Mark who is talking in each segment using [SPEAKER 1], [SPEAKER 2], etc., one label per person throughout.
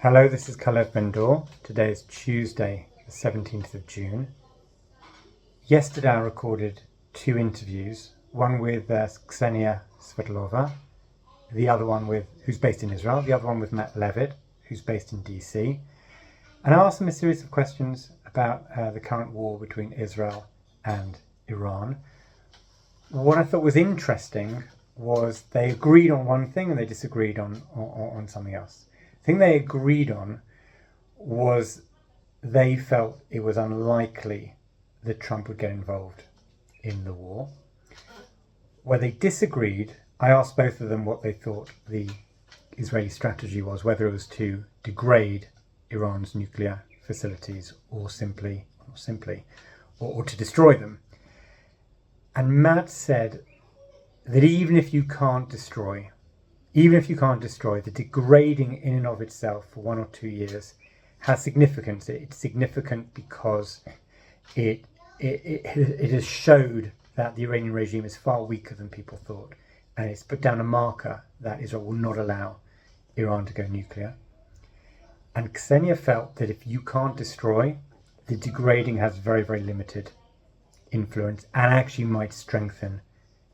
[SPEAKER 1] Hello, this is Calev Ben-Dor. Today is Tuesday, the 17th of June. Yesterday I recorded two interviews, one with Ksenia Svetlova, the other one with who's based in Israel, the other one with Levitt, who's based in DC. And I asked them a series of questions about the current war between Israel and Iran. What I thought was interesting was they agreed on one thing and they disagreed on something else. The thing they agreed on was they felt it was unlikely that Trump would get involved in the war. Where they disagreed, I asked both of them what they thought the Israeli strategy was, whether it was to degrade Iran's nuclear facilities or to destroy them. And Matt said that even if you can't destroy, the degrading in and of itself for 1 or 2 years has significance. It's significant because it has showed that the Iranian regime is far weaker than people thought, and it's put down a marker that Israel will not allow Iran to go nuclear. And Ksenia felt that if you can't destroy, the degrading has very, very limited influence and actually might strengthen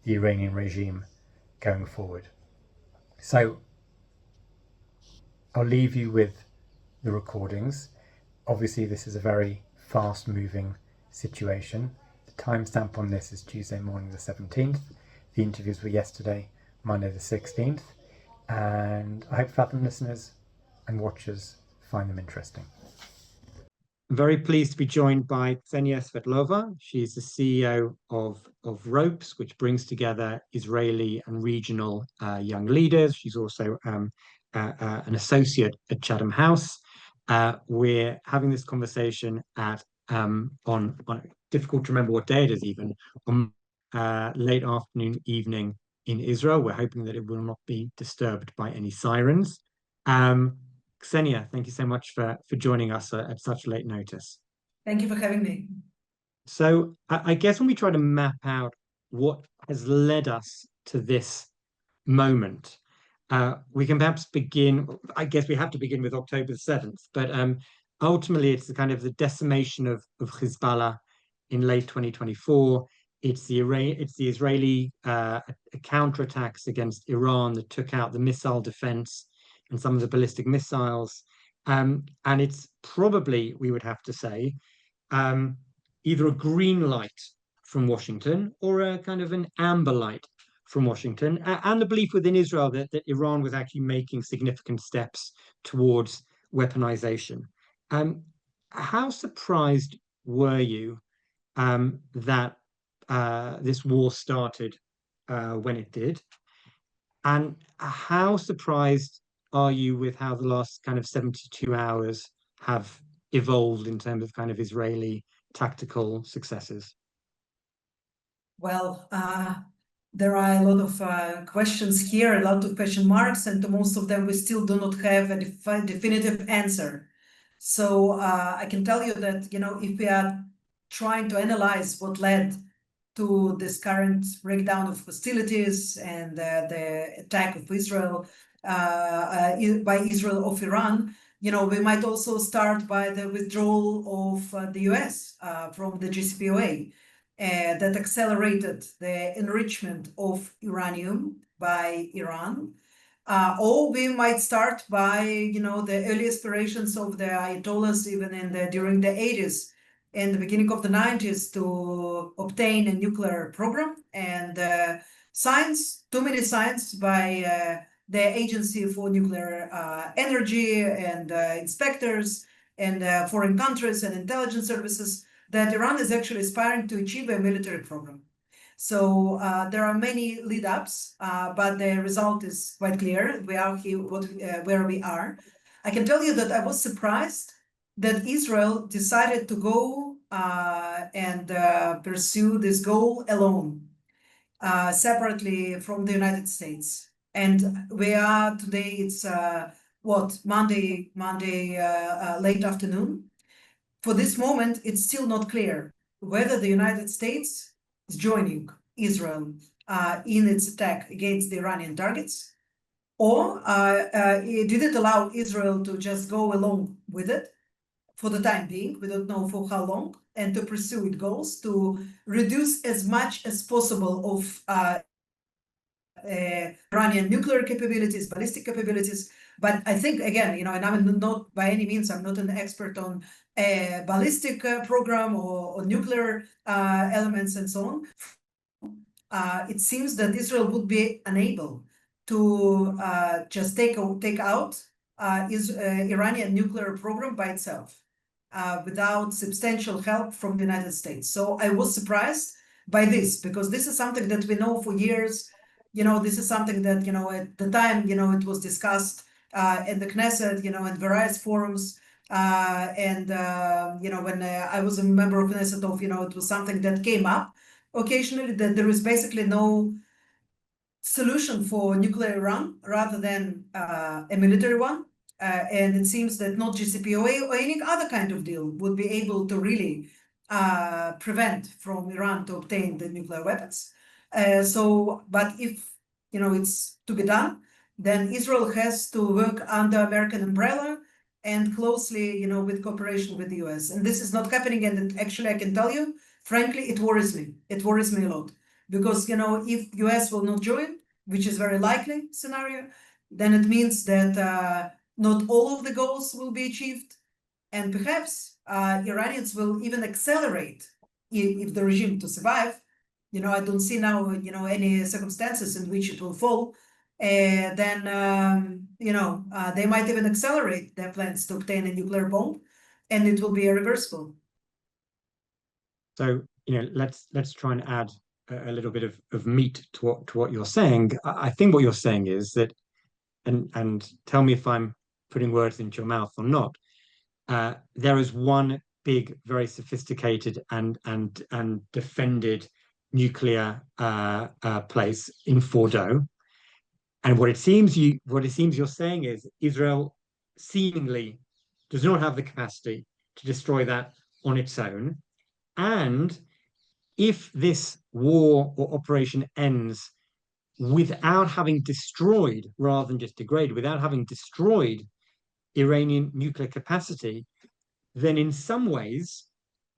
[SPEAKER 1] the Iranian regime going forward. So I'll leave you with the recordings. Obviously, this is a very fast-moving situation. The timestamp on this is Tuesday morning the 17th. The interviews were yesterday, Monday the 16th. And I hope Fathom listeners and watchers find them interesting. I'm very pleased to be joined by Ksenia Svetlova. She's the CEO of Ropes, which brings together Israeli and regional young leaders. She's also an associate at Chatham House. We're having this conversation at on difficult to remember what day it is, even on late afternoon, evening in Israel. We're hoping that it will not be disturbed by any sirens. Ksenia, thank you so much for joining us at such late notice.
[SPEAKER 2] Thank you for having me.
[SPEAKER 1] So I guess when we try to map out what has led us to this moment, we can perhaps begin, I guess we have to begin with October 7th, but ultimately it's the kind of the decimation of Hezbollah in late 2024. It's the Israeli counterattacks against Iran that took out the missile defense and some of the ballistic missiles. And it's probably, we would have to say, either a green light from Washington or a kind of an amber light from Washington, and the belief within Israel that Iran was actually making significant steps towards weaponization. How surprised were you that this war started when it did? And how surprised are you with how the last kind of 72 hours have evolved in terms of kind of Israeli tactical successes?
[SPEAKER 2] Well, there are a lot of questions here, a lot of question marks, and to most of them we still do not have a definitive answer. So I can tell you that, if we are trying to analyze what led to this current breakdown of hostilities and the attack of Israel by Israel of Iran, we might also start by the withdrawal of the US from the JCPOA. That accelerated the enrichment of uranium by Iran. Or we might start by, the early aspirations of the Ayatollahs, even during the 80s and the beginning of the 90s, to obtain a nuclear program, and too many signs by the Agency for Nuclear Energy and inspectors and foreign countries and intelligence services, that Iran is actually aspiring to achieve a military program. So there are many lead-ups, but the result is quite clear. We are here where we are. I can tell you that I was surprised that Israel decided to go and pursue this goal alone, separately from the United States. And we are today, it's Monday late afternoon. For this moment, it's still not clear whether the United States is joining Israel in its attack against the Iranian targets, or did it allow Israel to just go along with it for the time being? We don't know for how long, and to pursue its goals to reduce as much as possible of Iranian nuclear capabilities, ballistic capabilities. But I think, again, and I'm not by any means, I'm not an expert on a ballistic program or nuclear elements and so on. It seems that Israel would be unable to just take out Iranian nuclear program by itself without substantial help from the United States. So I was surprised by this, because this is something that we know for years. This is something that, at the time, it was discussed in the Knesset, in various forums. When I was a member of Knesset, it was something that came up occasionally, that there is basically no solution for nuclear Iran rather than a military one. And it seems that not JCPOA or any other kind of deal would be able to really prevent from Iran to obtain the nuclear weapons. But if it's to be done, then Israel has to work under American umbrella and closely, with cooperation with the US. And this is not happening. And actually, I can tell you, frankly, it worries me. It worries me a lot. Because, if US will not join, which is very likely scenario, then it means that not all of the goals will be achieved. And perhaps Iranians will even accelerate if the regime to survive. I don't see now, any circumstances in which it will fall. Then, they might even accelerate their plans to obtain a nuclear bomb, and it will be irreversible.
[SPEAKER 1] So, let's try and add a little bit of meat to what you're saying. I think what you're saying is that, and tell me if I'm putting words into your mouth or not. There is one big, very sophisticated and defended nuclear place in Fordo, and what it seems you're saying is Israel seemingly does not have the capacity to destroy that on its own, and if this war or operation ends without having destroyed, rather than just degraded, without having destroyed Iranian nuclear capacity, then in some ways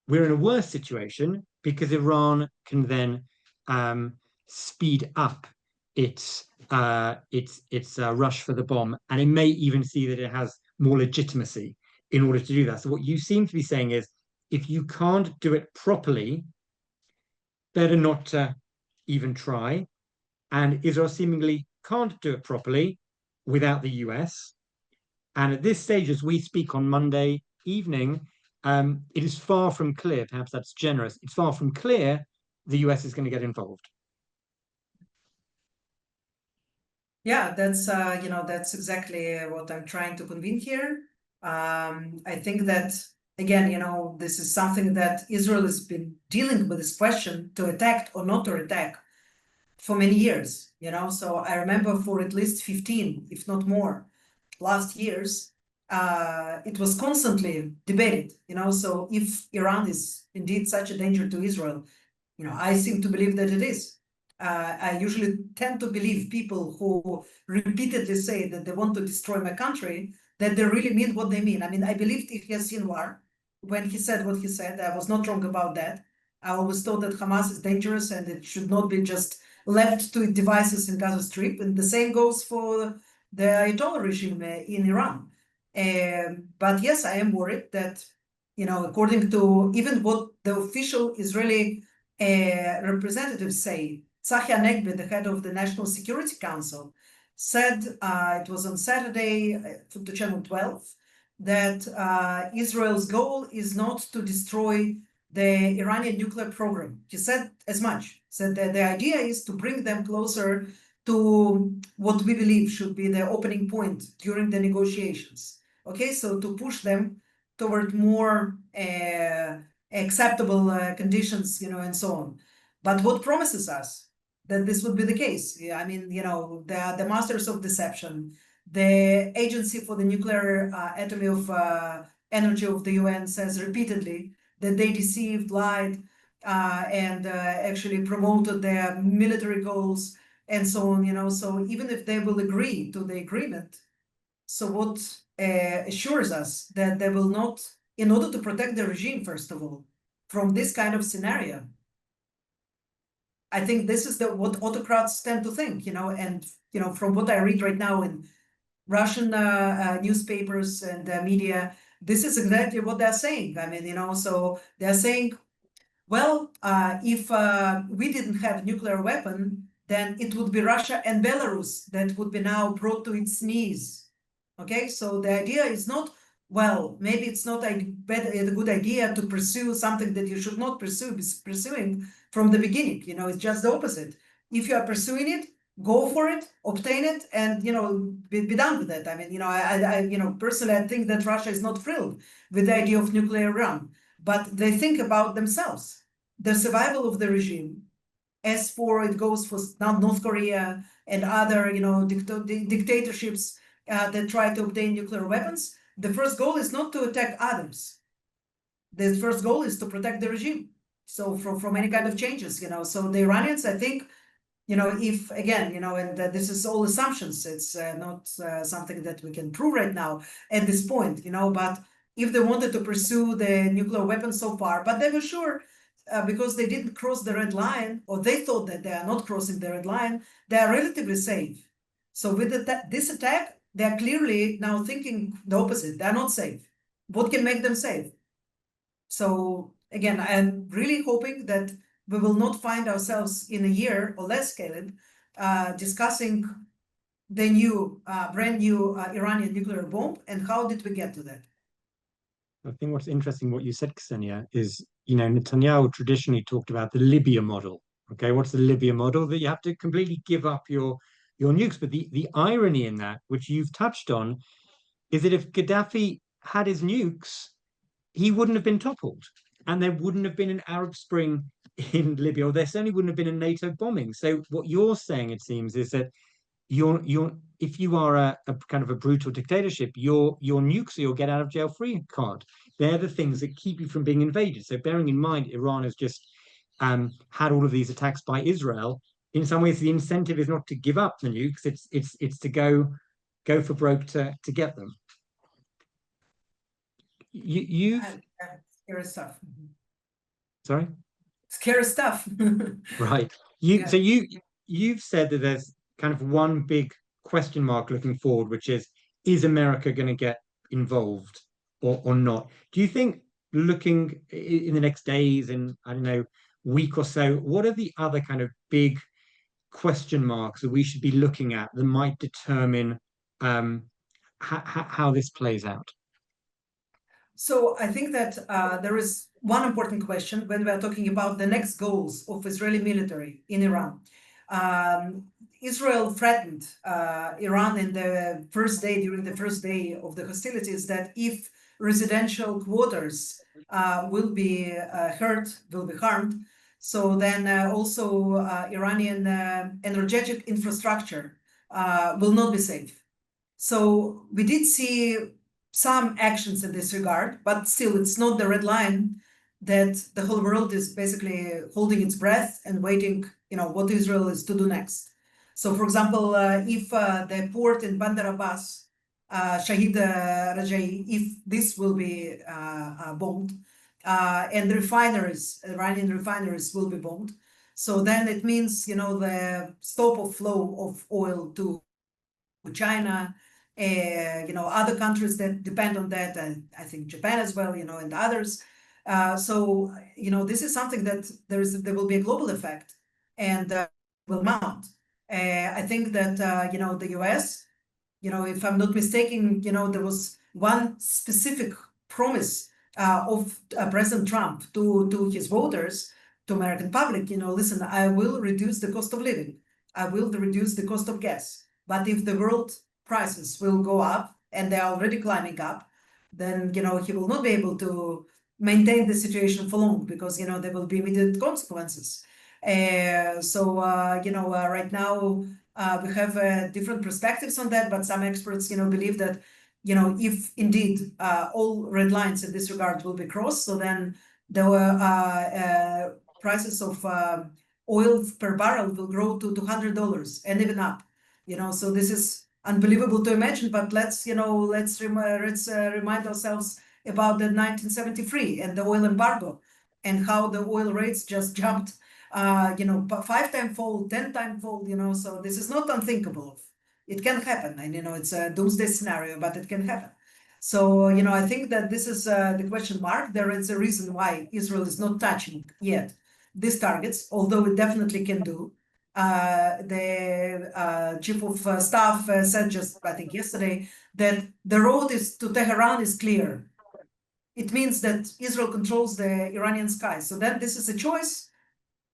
[SPEAKER 1] we're in a worse situation, because Iran can then speed up its rush for the bomb, and it may even see that it has more legitimacy in order to do that. So what you seem to be saying is, if you can't do it properly, better not to even try. And Israel seemingly can't do it properly without the US. And at this stage, as we speak on Monday evening, it is far from clear, perhaps that's generous, it's far from clear the US is going to get involved.
[SPEAKER 2] Yeah, that's exactly what I'm trying to convey here. I think that, again, this is something that Israel has been dealing with, this question to attack or not to attack for many years, So I remember for at least 15, if not more, last years, it was constantly debated, So if Iran is indeed such a danger to Israel, I seem to believe that it is. I usually tend to believe people who repeatedly say that they want to destroy my country, that they really mean what they mean. I mean, I believed Yahya Sinwar when he said what he said. I was not wrong about that. I always thought that Hamas is dangerous and it should not be just left to its devices in Gaza Strip. And the same goes for the Ayatollah regime in Iran. But yes, I am worried that, according to even what the official Israeli representatives say, Tzachi Hanegbi, the head of the National Security Council, said, it was on Saturday to Channel 12, that Israel's goal is not to destroy the Iranian nuclear program. He said as much, said that the idea is to bring them closer to what we believe should be the opening point during the negotiations. Okay, so to push them toward more acceptable conditions, and so on. But what promises us that this would be the case? I mean, the masters of deception, the Agency for the Nuclear Atomic Energy of the UN says repeatedly that they deceived, lied, and actually promoted their military goals and so on, so even if they will agree to the agreement, so what assures us that they will not, in order to protect the regime, first of all, from this kind of scenario? I think this is what autocrats tend to think, and from what I read right now in Russian newspapers and media, this is exactly what they're saying. I mean, so they're saying, well, if we didn't have nuclear weapon, then it would be Russia and Belarus that would be now brought to its knees. Okay, so the idea is not, well, maybe it's not a good idea to pursue something that you should not pursuing from the beginning. It's just the opposite. If you are pursuing it, go for it, obtain it, and be done with it. I mean, I personally, I think that Russia is not thrilled with the idea of nuclear Iran, but they think about themselves, the survival of the regime. As for it goes for North Korea and other, dictatorships that try to obtain nuclear weapons, the first goal is not to attack others. The first goal is to protect the regime. So from any kind of changes, so the Iranians, I think, if again, and this is all assumptions, it's not something that we can prove right now at this point, but if they wanted to pursue the nuclear weapons so far, but they were sure because they didn't cross the red line, or they thought that they are not crossing the red line, they are relatively safe. So with this attack, they're clearly now thinking the opposite. They're not safe. What can make them safe? So again, I'm really hoping that we will not find ourselves in a year or less, Caleb, discussing the brand new Iranian nuclear bomb, and how did we get to that?
[SPEAKER 1] I think what's interesting, what you said, Ksenia, is, Netanyahu traditionally talked about the Libya model. Okay, what's the Libya model? That you have to completely give up your nukes. But the irony in that, which you've touched on, is that if Gaddafi had his nukes, he wouldn't have been toppled, and there wouldn't have been an Arab Spring in Libya, or there certainly wouldn't have been a NATO bombing. So what you're saying, it seems, is that you're if you are a kind of a brutal dictatorship, your nukes are your get out of jail free card. They're the things that keep you from being invaded. So bearing in mind, Iran has just had all of these attacks by Israel. In some ways, the incentive is not to give up the nukes; it's to go for broke to get them. You've
[SPEAKER 2] Scary stuff.
[SPEAKER 1] sorry,
[SPEAKER 2] Scary stuff.
[SPEAKER 1] right?
[SPEAKER 2] Yeah.
[SPEAKER 1] So you've said that there's kind of one big question mark looking forward, which is America going to get involved or not? Do you think, looking in the next days and, I don't know, week or so, what are the other kind of big question marks that we should be looking at that might determine how this plays out?
[SPEAKER 2] So I think that there is one important question when we are talking about the next goals of Israeli military in Iran. Israel threatened Iran in the first day, during the first day of the hostilities, that if residential quarters will be hurt, will be harmed, so then also Iranian energetic infrastructure will not be safe. So we did see some actions in this regard, but still it's not the red line that the whole world is basically holding its breath and waiting, what Israel is to do next. So, for example, if the port in Bandar Abbas, Shahid Rajai, if this will be bombed, and the refineries, Iranian refineries will be bombed, so then it means, the stop of flow of oil to China, other countries that depend on that, and I think Japan as well, and others. So, this is something that there will be a global effect and will mount. I think that, the US, if I'm not mistaken, there was one specific promise of President Trump to his voters, to American public, listen, I will reduce the cost of living. I will reduce the cost of gas. But if the world prices will go up, and they're already climbing up, then, he will not be able to maintain the situation for long, because, there will be immediate consequences. So, right now, we have different perspectives on that, but some experts, believe that, if indeed all red lines in this regard will be crossed, so then the prices of oil per barrel will grow to $200 and even up. So this is unbelievable to imagine, but let's remind ourselves about the 1973 and the oil embargo and how the oil rates just jumped, 5-time-fold, 10-time-fold, so this is not unthinkable. It can happen, and it's a doomsday scenario, but it can happen. So, I think that this is the question mark. There is a reason why Israel is not touching yet these targets, although it definitely can do. The chief of staff said just, I think, yesterday that the road to Tehran is clear. It means that Israel controls the Iranian sky. So then this is a choice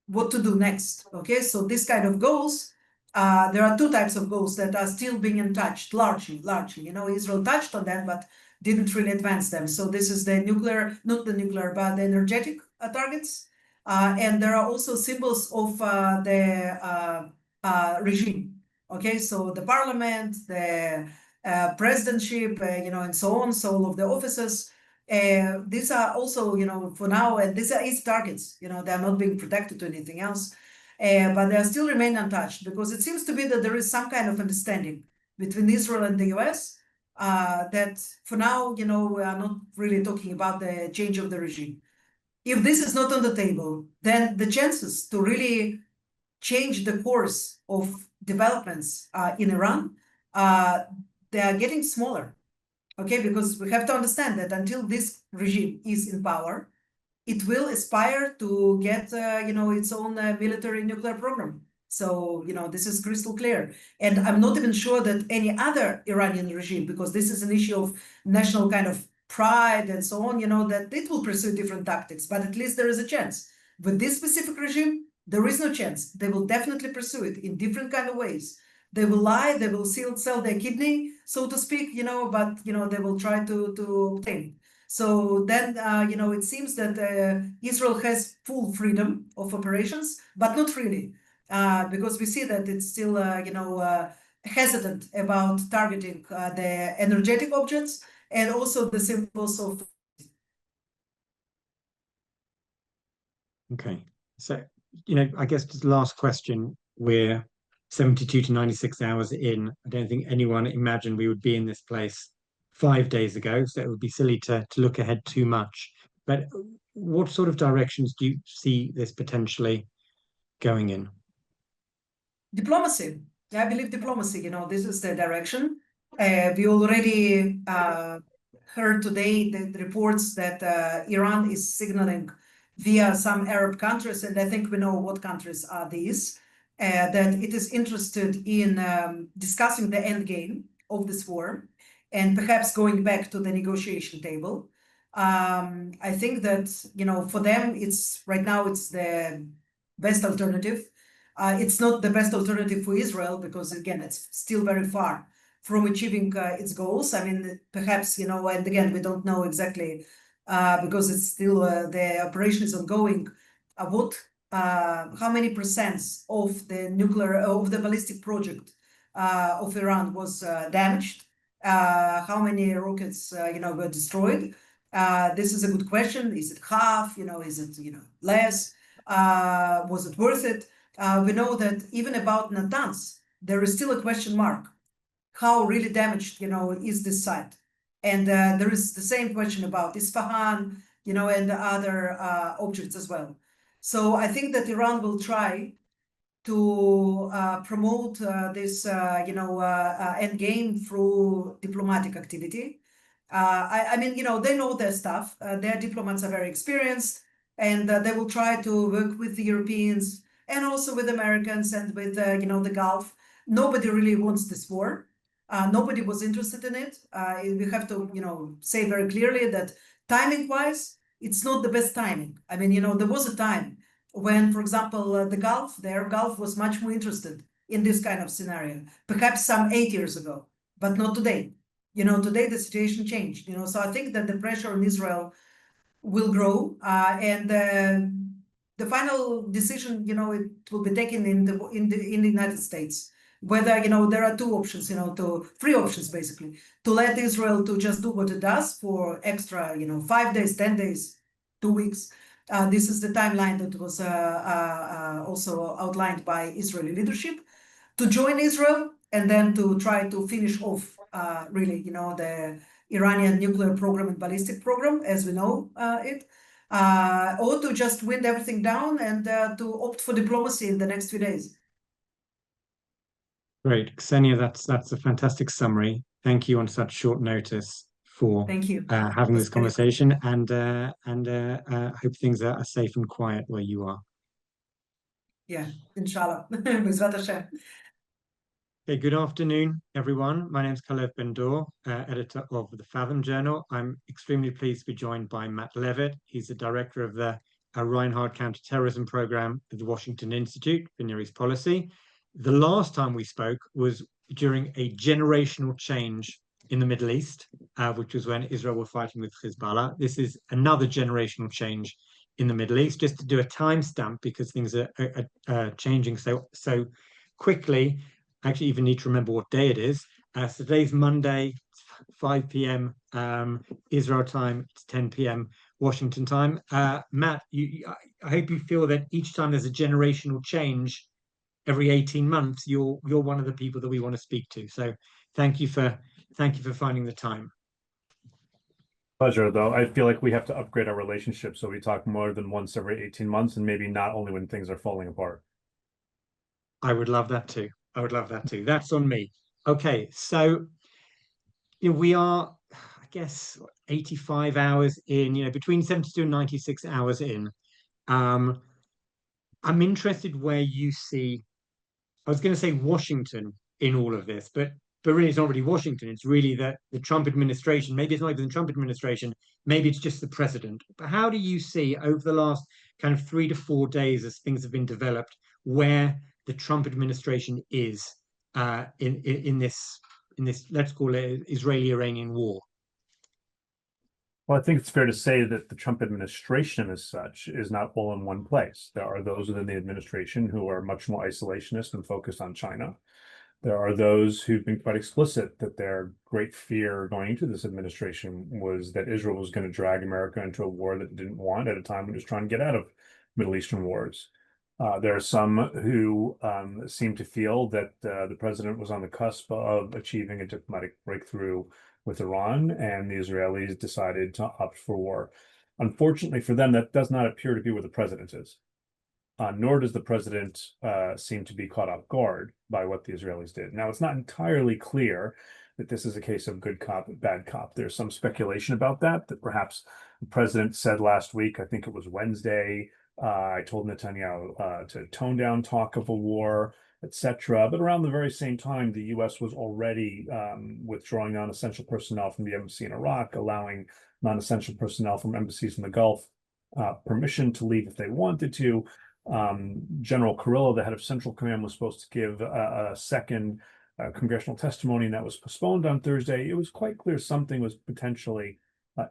[SPEAKER 2] what to do next. Okay, so this kind of goals, there are two types of goals that are still being untouched, largely. Israel touched on them, but didn't really advance them. So this is the nuclear, not the nuclear, but the energetic targets. And there are also symbols of the regime. Okay, so the parliament, the presidentship, and so on, so all of the offices. These are also, for now, and these are easy targets. They are not being protected to anything else, but they still remain untouched because it seems to be that there is some kind of understanding between Israel and the US that for now, we are not really talking about the change of the regime. If this is not on the table, then the chances to really change the course of developments in Iran, they are getting smaller. Okay, because we have to understand that until this regime is in power, it will aspire to get, its own military nuclear program. So, this is crystal clear. And I'm not even sure that any other Iranian regime, because this is an issue of national kind of pride and so on, that it will pursue different tactics, but at least there is a chance. With this specific regime, there is no chance. They will definitely pursue it in different kind of ways. They will lie, they will sell their kidney, so to speak, but, they will try to obtain. So then, it seems that Israel has full freedom of operations, but not really, because we see that it's still, hesitant about targeting the energetic objects and also the symbols of.
[SPEAKER 1] Okay, so I guess just last question. We're 72 to 96 hours in. I don't think anyone imagined we would be in this place 5 days ago, so it would be silly to look ahead too much. But what sort of directions do you see this potentially going in?
[SPEAKER 2] Diplomacy. I believe diplomacy, this is the direction. We already heard today the reports that Iran is signaling via some Arab countries, and I think we know what countries are these, that it is interested in discussing the end game of this war and perhaps going back to the negotiation table. I think that, for them, right now it's the best alternative. It's not the best alternative for Israel because, again, it's still very far from achieving its goals. I mean, perhaps, and again, we don't know exactly because it's still the operation is ongoing. How many percent of the ballistic project of Iran was damaged? How many rockets, were destroyed? This is a good question. Is it half? Is it, less? Was it worth it? We know that even about Natanz, there is still a question mark. How really damaged, is this site? And there is the same question about Isfahan, and other objects as well. So I think that Iran will try to promote this, end game through diplomatic activity. I mean, they know their stuff. Their diplomats are very experienced, and they will try to work with the Europeans and also with Americans and with, the Gulf. Nobody really wants this war. Nobody was interested in it. We have to, say very clearly that timing-wise, it's not the best timing. I mean, there was a time when, for example, the Arab Gulf was much more interested in this kind of scenario, perhaps some 8 years ago, but not today. Today the situation changed. So I think that the pressure on Israel will grow, and the final decision, it will be taken in the United States. Whether there are two options, three options basically, to let Israel to just do what it does for extra, 5 days, 10 days, 2 weeks, This is the timeline that was also outlined by Israeli leadership to join Israel and then to try to finish off really, the Iranian nuclear program and ballistic program as we know it, or to just wind everything down and to opt for diplomacy in the next few days.
[SPEAKER 1] Great, Ksenia, that's a fantastic summary. Thank you on such short notice for
[SPEAKER 2] Thank you.
[SPEAKER 1] having
[SPEAKER 2] That's
[SPEAKER 1] this conversation, and hope things are safe and quiet where you are.
[SPEAKER 2] Yeah, inshallah. B'ezrat Hashem.
[SPEAKER 1] Okay, good afternoon, everyone. My name is Calev Ben-Dor, editor of the Fathom Journal. I'm extremely pleased to be joined by Matt Levitt. He's the director of the Reinhard Counterterrorism Program at the Washington Institute for Near East Policy. The last time we spoke was during a generational change in the Middle East, which was when Israel were fighting with Hezbollah. This is another generational change in the Middle East. Just to do a timestamp, because things are changing so quickly. I actually even need to remember what day it is. So today's Monday, 5 p.m. Israel time, it's 10 p.m. Washington time. Matt, I hope you feel that each time there's a generational change, every 18 months, you're one of the people that we want to speak to. So thank you for finding the time.
[SPEAKER 3] Pleasure, though. I feel like we have to upgrade our relationship so we talk more than once every 18 months and maybe not only when things are falling apart.
[SPEAKER 1] I would love that too. That's on me. Okay, so we are, I guess, 85 hours in, between 72 and 96 hours in. I'm interested where you see, I was going to say Washington in all of this, but really it's not really Washington. It's really the Trump administration. Maybe it's not even the Trump administration. Maybe it's just the president. But how do you see over the last kind of 3 to 4 days as things have been developed, where the Trump administration is in this, let's call it, Israeli-Iranian war?
[SPEAKER 3] Well, I think it's fair to say that the Trump administration as such is not all in one place. There are those within the administration who are much more isolationist and focused on China. There are those who've been quite explicit that their great fear going into this administration was that Israel was going to drag America into a war that it didn't want at a time when it was trying to get out of Middle Eastern wars. There are some who seem to feel that the president was on the cusp of achieving a diplomatic breakthrough with Iran, and the Israelis decided to opt for war. Unfortunately for them, that does not appear to be where the president is. Nor does the president seem to be caught off guard by what the Israelis did. Now, it's not entirely clear that this is a case of good cop, bad cop. There's some speculation about that perhaps the president said last week, I think it was Wednesday, I told Netanyahu to tone down talk of a war, etc. But around the very same time, the U.S. was already withdrawing non-essential personnel from the embassy in Iraq, allowing non-essential personnel from embassies in the Gulf permission to leave if they wanted to. General Kirillo, the head of Central Command, was supposed to give a second congressional testimony, and that was postponed on Thursday. It was quite clear something was potentially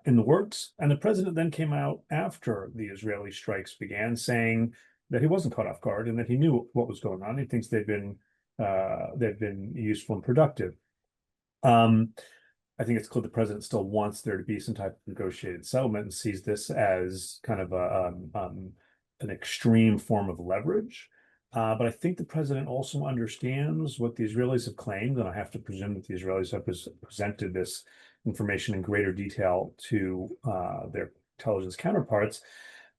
[SPEAKER 3] in the works. And the president then came out after the Israeli strikes began, saying that he wasn't caught off guard and that he knew what was going on. He thinks they've been useful and productive. I think it's clear the president still wants there to be some type of negotiated settlement and sees this as kind of an extreme form of leverage. But I think the president also understands what the Israelis have claimed, and I have to presume that the Israelis have presented this information in greater detail to their intelligence counterparts,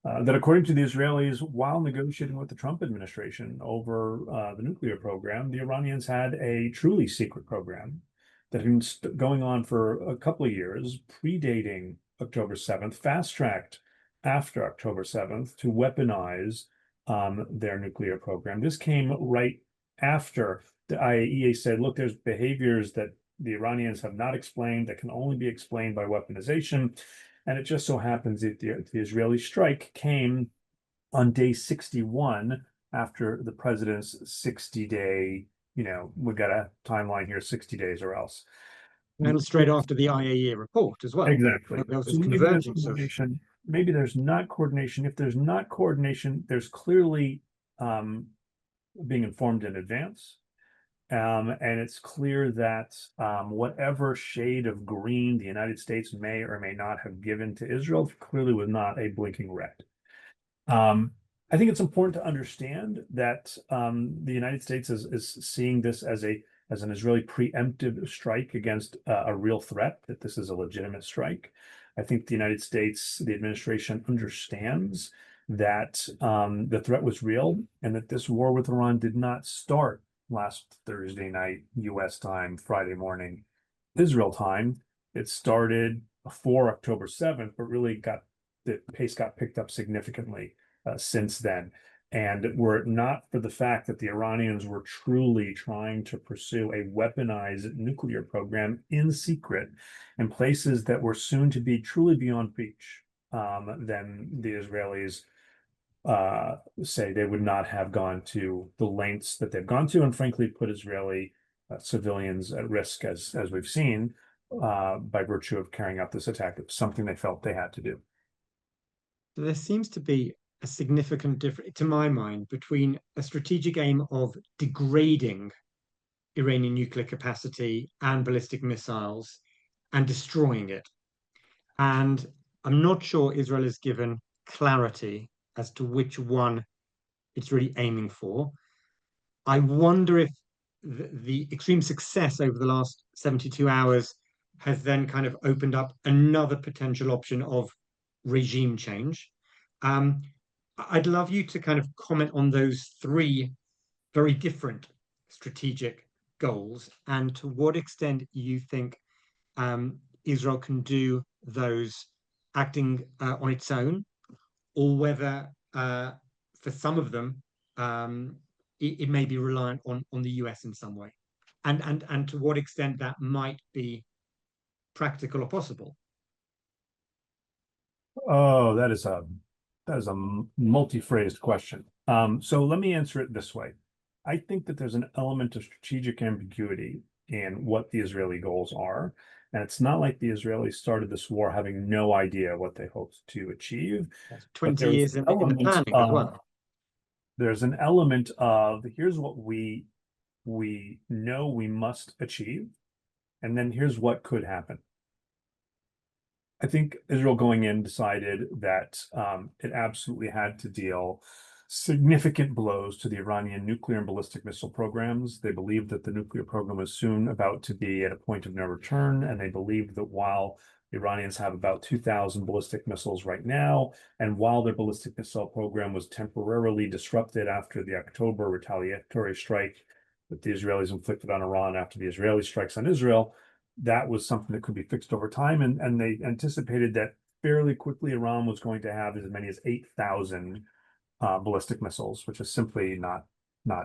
[SPEAKER 3] that according to the Israelis, while negotiating with the Trump administration over the nuclear program, the Iranians had a truly secret program that had been going on for a couple of years, predating October 7th, fast-tracked after October 7th to weaponize their nuclear program. This came right after the IAEA said, look, there's behaviors that the Iranians have not explained that can only be explained by weaponization. And it just so happens that the Israeli strike came on day 61 after the president's 60-day, we've got a timeline here, 60 days or else.
[SPEAKER 1] And straight after the IAEA report as well.
[SPEAKER 3] Exactly.
[SPEAKER 1] There was
[SPEAKER 3] So
[SPEAKER 1] this
[SPEAKER 3] maybe there's coordination. Maybe there's not coordination. If there's not coordination, there's clearly being informed in advance. And it's clear that whatever shade of green the United States may or may not have given to Israel clearly was not a blinking red. I think it's important to understand that the United States is seeing this as an Israeli preemptive strike against a real threat, that this is a legitimate strike. I think the United States, the administration understands that the threat was real and that this war with Iran did not start last Thursday night, US time, Friday morning, Israel time. It started before October 7th, but really the pace got picked up significantly since then. And were it not for the fact that the Iranians were truly trying to pursue a weaponized nuclear program in secret in places that were soon to be truly beyond reach, then the Israelis say they would not have gone to the lengths that they've gone to, and frankly put Israeli civilians at risk, as we've seen, by virtue of carrying out this attack. It was something they felt they had to do.
[SPEAKER 1] There seems to be a significant difference, to my mind, between a strategic aim of degrading Iranian nuclear capacity and ballistic missiles and destroying it. And I'm not sure Israel is given clarity as to which one it's really aiming for. I wonder if the extreme success over the last 72 hours has then kind of opened up another potential option of regime change. I'd love you to kind of comment on those three very different strategic goals and to what extent you think Israel can do those acting on its own, or whether for some of them it may be reliant on the US in some way, and to what extent that might be practical or possible.
[SPEAKER 3] Oh, that is a multi-phrased question. So let me answer it this way. I think that there's an element of strategic ambiguity in what the Israeli goals are. And it's not like the Israelis started this war having no idea what they hoped to achieve.
[SPEAKER 1] 20 years in the planning as well.
[SPEAKER 3] There's an element of, here's what we know we must achieve, and then here's what could happen. I think Israel going in decided that it absolutely had to deal significant blows to the Iranian nuclear and ballistic missile programs. They believed that the nuclear program was soon about to be at a point of no return, and they believed that while the Iranians have about 2,000 ballistic missiles right now, and while their ballistic missile program was temporarily disrupted after the October retaliatory strike that the Israelis inflicted on Iran after the Israeli strikes on Israel, that was something that could be fixed over time. And they anticipated that fairly quickly Iran was going to have as many as 8,000 ballistic missiles, which is simply not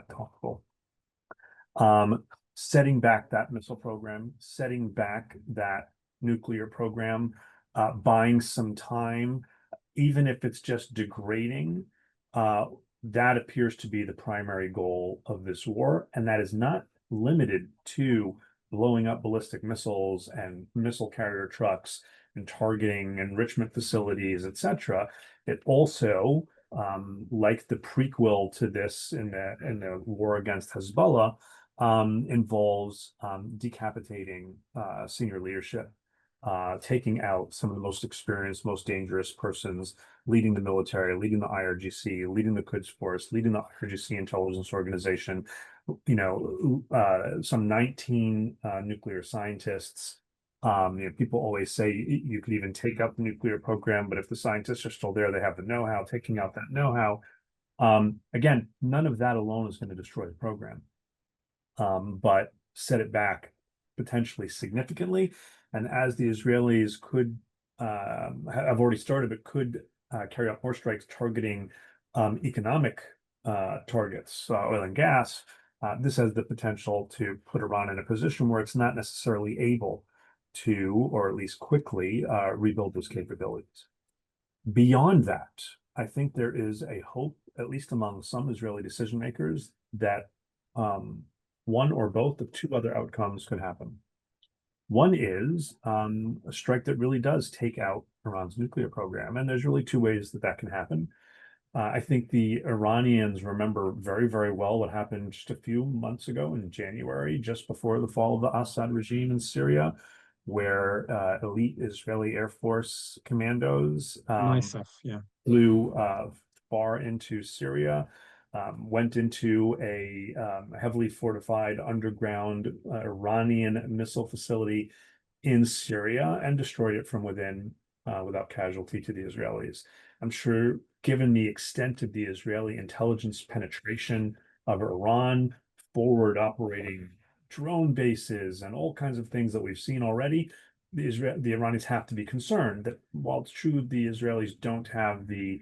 [SPEAKER 3] possible. Setting back that missile program, setting back that nuclear program, buying some time, even if it's just degrading, that appears to be the primary goal of this war. And that is not limited to blowing up ballistic missiles and missile carrier trucks and targeting enrichment facilities, etc. It also, like the prequel to this in the war against Hezbollah, involves decapitating senior leadership, taking out some of the most experienced, most dangerous persons, leading the military, leading the IRGC, leading the Quds Force, leading the IRGC intelligence organization, some 19 nuclear scientists. People always say you could even take up the nuclear program, but if the scientists are still there, they have the know-how. Taking out that know-how, again, none of that alone is going to destroy the program, but set it back potentially significantly. And as the Israelis could have already started, but could carry out more strikes targeting economic targets, oil and gas, this has the potential to put Iran in a position where it's not necessarily able to, or at least quickly, rebuild those capabilities. Beyond that, I think there is a hope, at least among some Israeli decision makers, that one or both of two other outcomes could happen. One is a strike that really does take out Iran's nuclear program, and there's really two ways that can happen. I think the Iranians remember very, very well what happened just a few months ago in January, just before the fall of the Assad regime in Syria, where elite Israeli Air Force commandos
[SPEAKER 1] ISAF, yeah,
[SPEAKER 3] flew far into Syria, went into a heavily fortified underground Iranian missile facility in Syria and destroyed it from within without casualty to the Israelis. I'm sure, given the extent of the Israeli intelligence penetration of Iran, forward operating drone bases and all kinds of things that we've seen already, the Iranians have to be concerned that while it's true the Israelis don't have the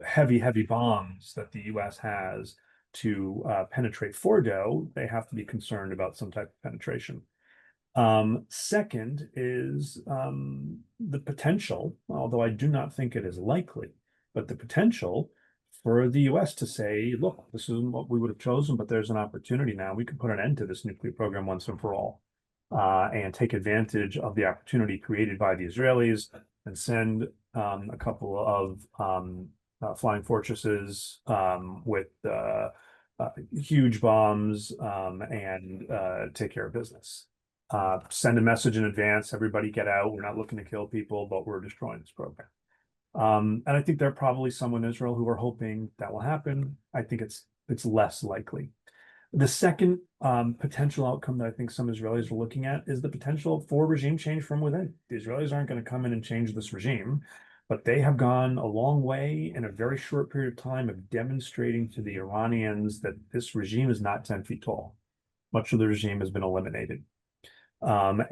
[SPEAKER 3] heavy bombs that the US has to penetrate Fordo, they have to be concerned about some type of penetration. Second is the potential, although I do not think it is likely, but the potential for the US to say, look, this isn't what we would have chosen, but there's an opportunity now. We can put an end to this nuclear program once and for all, and take advantage of the opportunity created by the Israelis and send a couple of flying fortresses with huge bombs and take care of business. Send a message in advance, everybody get out. We're not looking to kill people, but we're destroying this program. And I think there are probably some in Israel who are hoping that will happen. I think it's less likely. The second potential outcome that I think some Israelis are looking at is the potential for regime change from within. The Israelis aren't going to come in and change this regime, but they have gone a long way in a very short period of time of demonstrating to the Iranians that this regime is not 10 feet tall. Much of the regime has been eliminated. At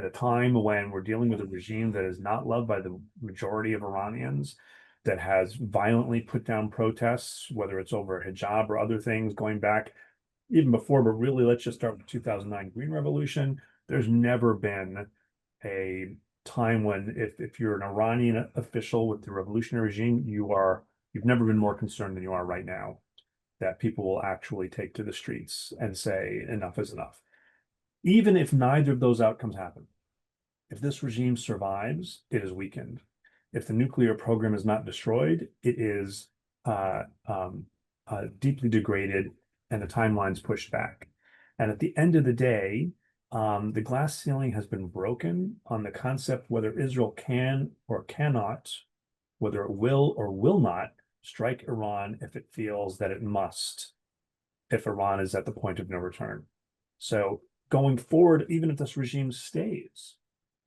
[SPEAKER 3] a time when we're dealing with a regime that is not loved by the majority of Iranians, that has violently put down protests, whether it's over hijab or other things going back even before, but really let's just start with the 2009 Green Revolution. There's never been a time when if you're an Iranian official with the revolutionary regime, you've never been more concerned than you are right now that people will actually take to the streets and say enough is enough. Even if neither of those outcomes happen, if this regime survives, it is weakened. If the nuclear program is not destroyed, it is deeply degraded and the timeline's pushed back. And at the end of the day, the glass ceiling has been broken on the concept whether Israel can or cannot, whether it will or will not strike Iran if it feels that it must, if Iran is at the point of no return. So going forward, even if this regime stays,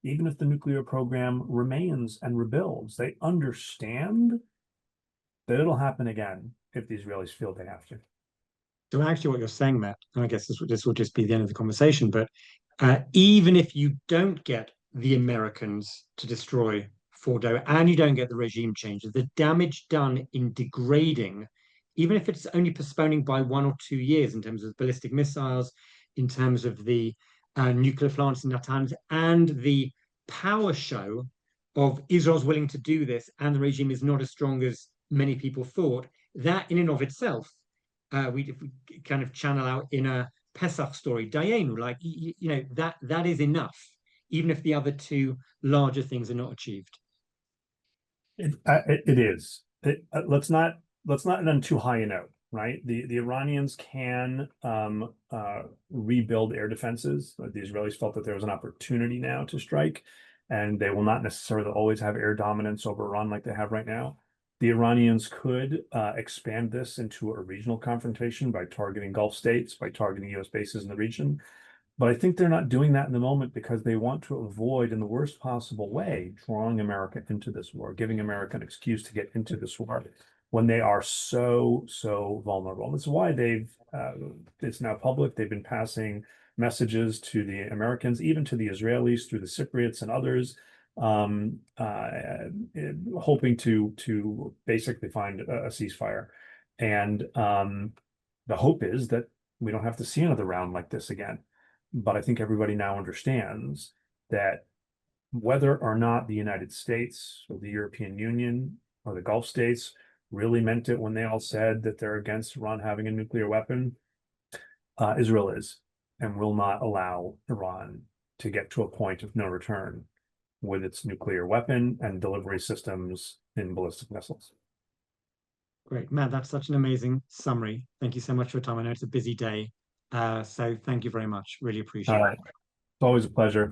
[SPEAKER 3] even if the nuclear program remains and rebuilds, they understand that it'll happen again if the Israelis feel they have to.
[SPEAKER 1] So actually what you're saying, Matt, and I guess this will just be the end of the conversation, but even if you don't get the Americans to destroy Fordo and you don't get the regime changes, the damage done in degrading, even if it's only postponing by 1 or 2 years in terms of ballistic missiles, in terms of the nuclear plants in Natanz, and the power show of Israel's willing to do this and the regime is not as strong as many people thought, that in and of itself, if we kind of channel our inner Pesach story, Dayenu, like, that is enough, even if the other two larger things are not achieved.
[SPEAKER 3] It is. Let's not end on too high a note, right? The Iranians can rebuild air defenses. The Israelis felt that there was an opportunity now to strike, and they will not necessarily always have air dominance over Iran like they have right now. The Iranians could expand this into a regional confrontation by targeting Gulf states, by targeting US bases in the region. But I think they're not doing that in the moment because they want to avoid, in the worst possible way, drawing America into this war, giving America an excuse to get into this war when they are so vulnerable. That's why it's now public. They've been passing messages to the Americans, even to the Israelis through the Cypriots and others, hoping to basically find a ceasefire. And the hope is that we don't have to see another round like this again. But I think everybody now understands that whether or not the United States or the European Union or the Gulf states really meant it when they all said that they're against Iran having a nuclear weapon, Israel is and will not allow Iran to get to a point of no return with its nuclear weapon and delivery systems in ballistic missiles.
[SPEAKER 1] Great, Matt, that's such an amazing summary. Thank you so much for your time. I know it's a busy day. So thank you very much. Really appreciate it.
[SPEAKER 3] It's always a pleasure.